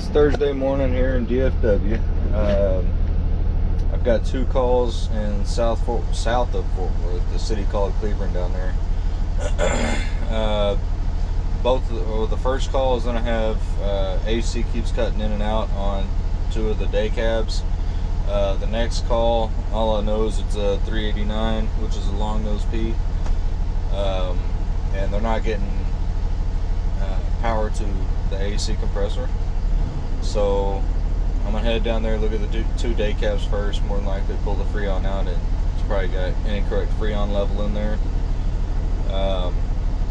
Thursday morning here in DFW. I've got two calls in south of Fort Worth, the city called Cleveland down there. The first call is going to have AC keeps cutting in and out on two of the day cabs. The next call, all I know is it's a 389, which is a long nose P, and they're not getting power to the AC compressor. So I'm gonna head down there, look at the two day cabs first. More than likely pull the Freon out, and it's probably got an incorrect Freon level in there.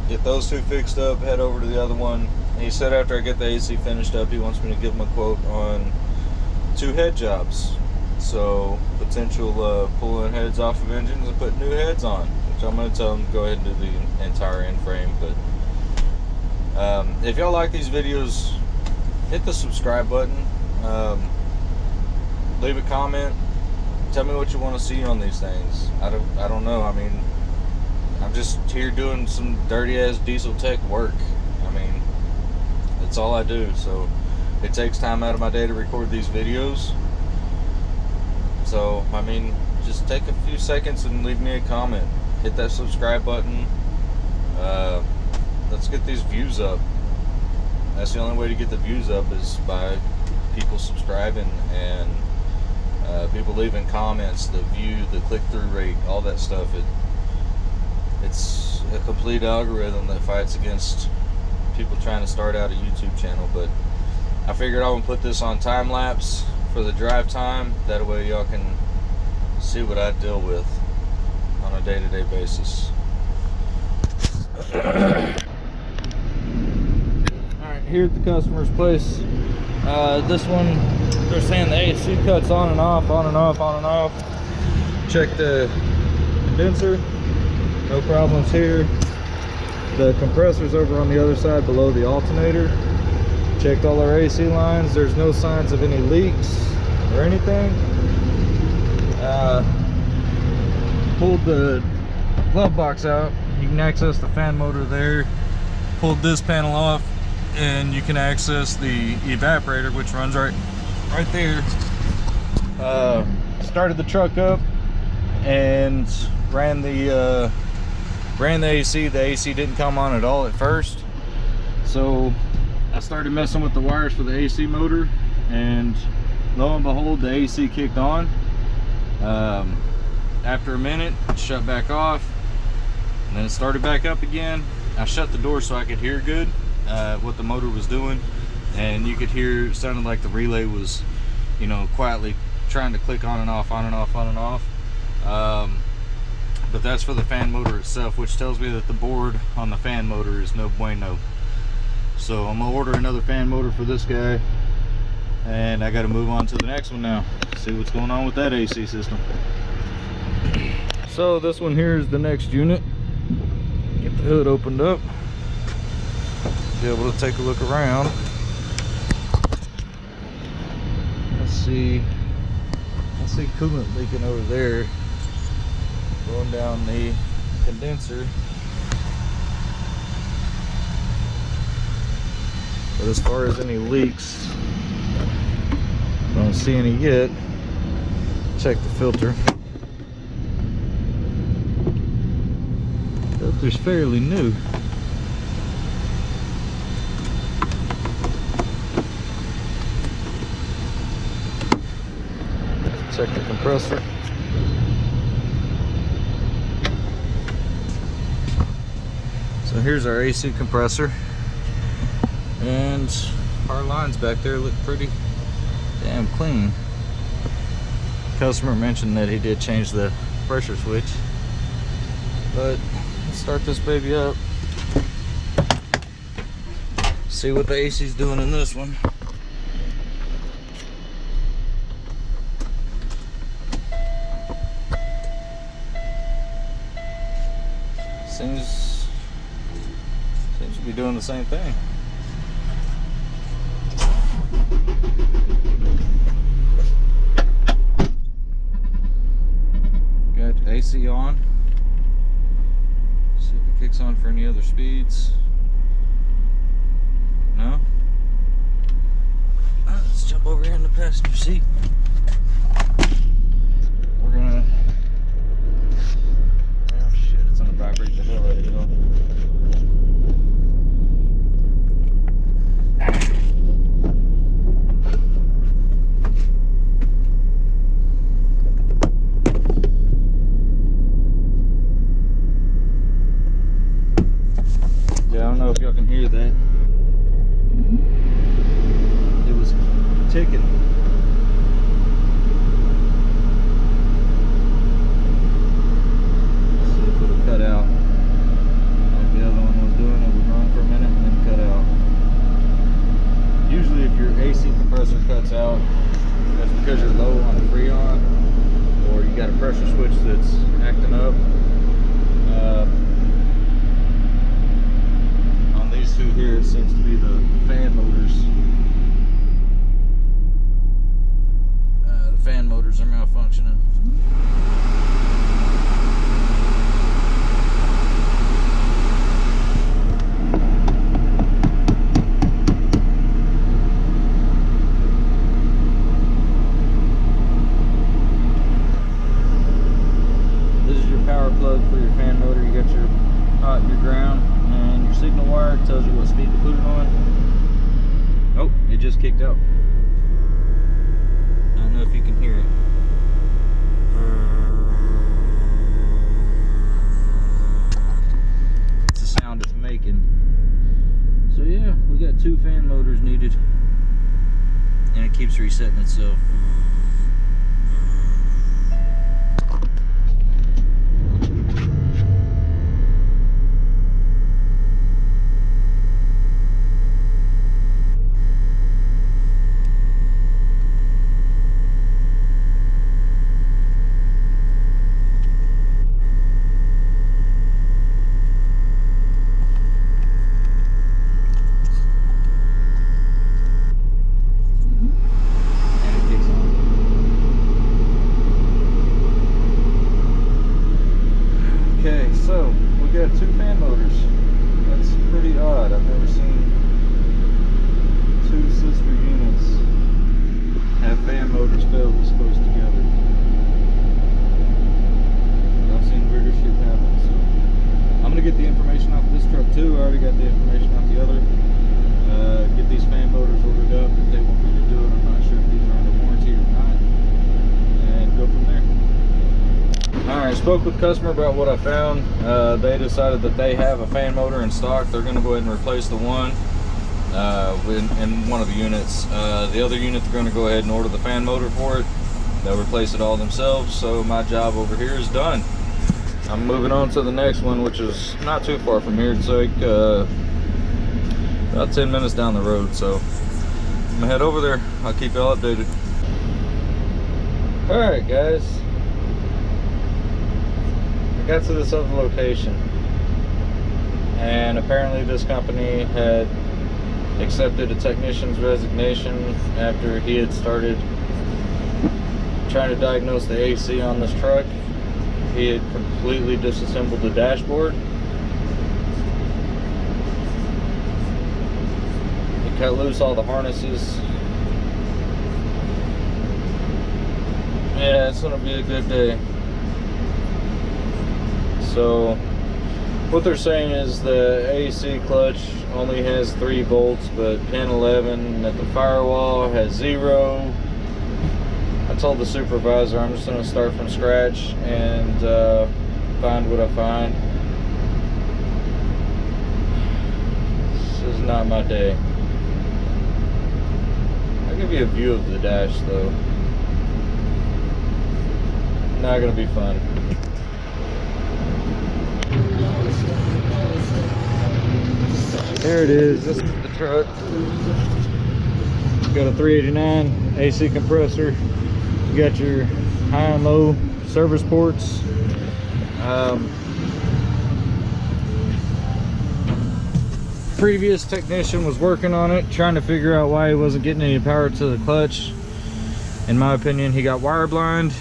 Get those two fixed up, head over to the other one. He said after I get the AC finished up, he wants me to give him a quote on 2 head jobs. So potential pulling heads off of engines and putting new heads on, which I'm going to tell him to go ahead and do the entire end frame. But if y'all like these videos, hit the subscribe button, leave a comment, tell me what you want to see on these things. I don't know. I mean, I'm just here doing some dirty ass diesel tech work. I mean, that's all I do. So it takes time out of my day to record these videos. So, I mean, just take a few seconds and leave me a comment. Hit that subscribe button. Let's get these views up. That's the only way to get the views up, is by people subscribing and people leaving comments, the view, the click-through rate, all that stuff. It's a complete algorithm that fights against people trying to start out a YouTube channel. But I figured I would put this on time lapse for the drive time. That way y'all can see what I deal with on a day-to-day basis. Alright, here at the customer's place. This one, they're saying the AC cuts on and off, on and off, on and off. Check the condenser, no problems here. The compressor's over on the other side below the alternator. Checked all our AC lines, there's no signs of any leaks or anything. Pulled the glove box out, you can access the fan motor there. Pulled this panel off and you can access the evaporator, which runs right there. Started the truck up and ran the AC. The AC didn't come on at all at first, so I started messing with the wires for the AC motor, and lo and behold, the AC kicked on. After a minute, it shut back off, and then it started back up again. I shut the door so I could hear good what the motor was doing, and you could hear, it sounded like the relay was, you know, quietly trying to click on and off, on and off, on and off. But that's for the fan motor itself, which tells me that the board on the fan motor is no bueno. So I'm gonna order another fan motor for this guy, and I got to move on to the next one now. See what's going on with that AC system. So this one here is the next unit. Get the hood opened up, be able to take a look around. Let's see, I see coolant leaking over there, going down the condenser. But as far as any leaks, don't see any yet. Check the filter. Filter's fairly new. Check the compressor. So here's our AC compressor, and our lines back there look pretty damn clean. Customer mentioned that he did change the pressure switch, but let's start this baby up, see what the AC's doing in this one. Seems to be doing the same thing. Got AC on. See if it kicks on for any other speeds. No? over here in the passenger seat. We're gonna, oh shit, it's gonna vibrate the hell out of it. Yeah, I don't know if y'all can hear that. It was ticking. Let's see if it'll cut out. Like the other one was doing, it would run for a minute and then cut out. Usually if your AC compressor cuts out, that's because you're low on the Freon, or you got a pressure switch that's acting up. On these two here, it seems to be the fan motors. The fan motors are malfunctioning. This is your power plug for your fan motor. You got your hot and your ground, and your signal wire tells you what speed to put it on. Oh, it just kicked out. I don't know if you can hear it. It's the sound it's making. So yeah, we got 2 fan motors needed, and it keeps resetting itself. Okay, so we got 2 fan motors. That's pretty odd. I've never seen 2 sister units have fan motors fail this close together. I've seen weirder shit happen. So I'm gonna get the information off this truck too. I already got the information off the other. Get these fan motors ordered up if they want me to do it. I'm not sure if these are under warranty or not, and go from there. Alright, spoke with the customer about what I found. They decided that they have a fan motor in stock. They're going to go ahead and replace the one in one of the units. The other unit, they're going to go ahead and order the fan motor for it. They'll replace it all themselves, so my job over here is done. I'm moving on to the next one, which is not too far from here. It's like about 10 minutes down the road, so I'm going to head over there. I'll keep y'all updated. Alright guys, got to this other location, and apparently this company had accepted a technician's resignation after he had started trying to diagnose the AC on this truck. He had completely disassembled the dashboard. He cut loose all the harnesses. Yeah, it's gonna be a good day. So what they're saying is the AC clutch only has 3 volts, but pin 11 at the firewall has 0. I told the supervisor I'm just going to start from scratch and find what I find. This is not my day. I'll give you a view of the dash though. Not going to be fun. There it is. This is the truck. Got a 389 AC compressor. You got your high and low service ports. Previous technician was working on it, trying to figure out why he wasn't getting any power to the clutch. In my opinion, he got wire blind.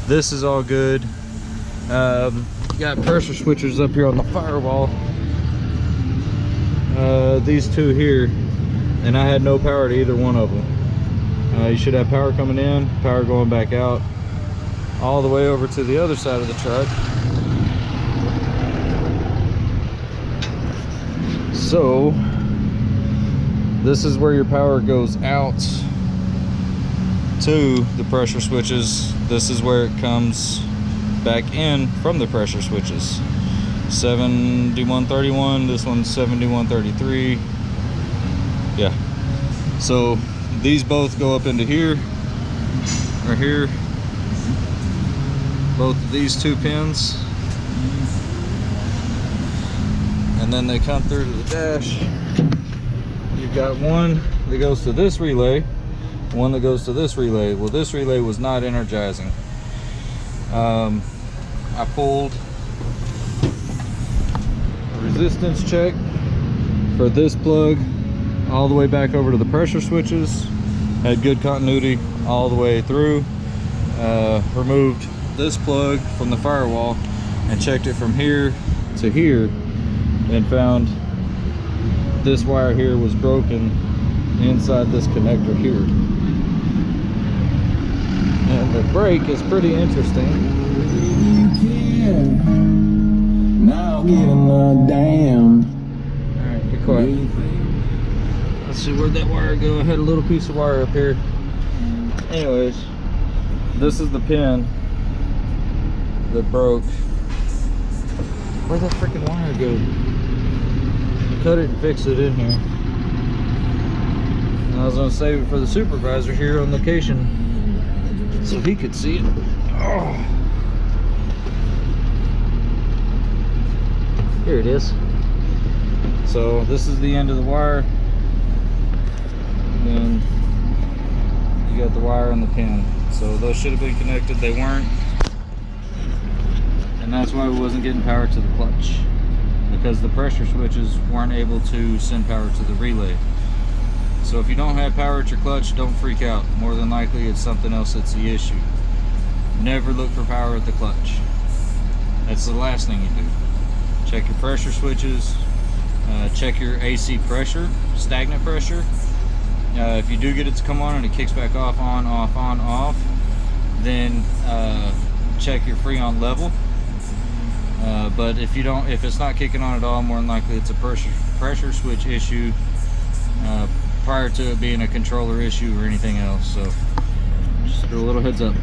This is all good. Got pressure switchers up here on the firewall. These 2 here, and I had no power to either one of them. You should have power coming in, power going back out, all the way over to the other side of the truck. So this is where your power goes out to the pressure switches. This is where it comes back in from the pressure switches. 7131, this one's 7133. Yeah, so these both go up into here, right here, both of these two pins, and then they come through to the dash. You've got one that goes to this relay, one that goes to this relay. Well, this relay was not energizing. I pulled a resistance check for this plug all the way back over to the pressure switches. Had good continuity all the way through. Removed this plug from the firewall and checked it from here to here, and found this wire here was broken inside this connector here. And the brake is pretty interesting. Now get a damn. Alright, be quiet. Let's see, where'd that wire go? I had a little piece of wire up here. Anyways, this is the pin that broke. Where'd that freaking wire go? I cut it and fixed it in here. And I was gonna save it for the supervisor here on location so he could see it. Oh. Here it is. So this is the end of the wire. And then you got the wire and the pin. So those should have been connected, they weren't. And that's why we wasn't getting power to the clutch, because the pressure switches weren't able to send power to the relay. So if you don't have power at your clutch, don't freak out. More than likely it's something else that's the issue. Never look for power at the clutch. That's the last thing you do. Check your pressure switches, check your AC pressure, stagnant pressure. If you do get it to come on and it kicks back off, on, off, on, off, then check your freon level. But if you don't, if it's not kicking on at all, more than likely it's a pressure switch issue prior to it being a controller issue or anything else. So just a little heads up.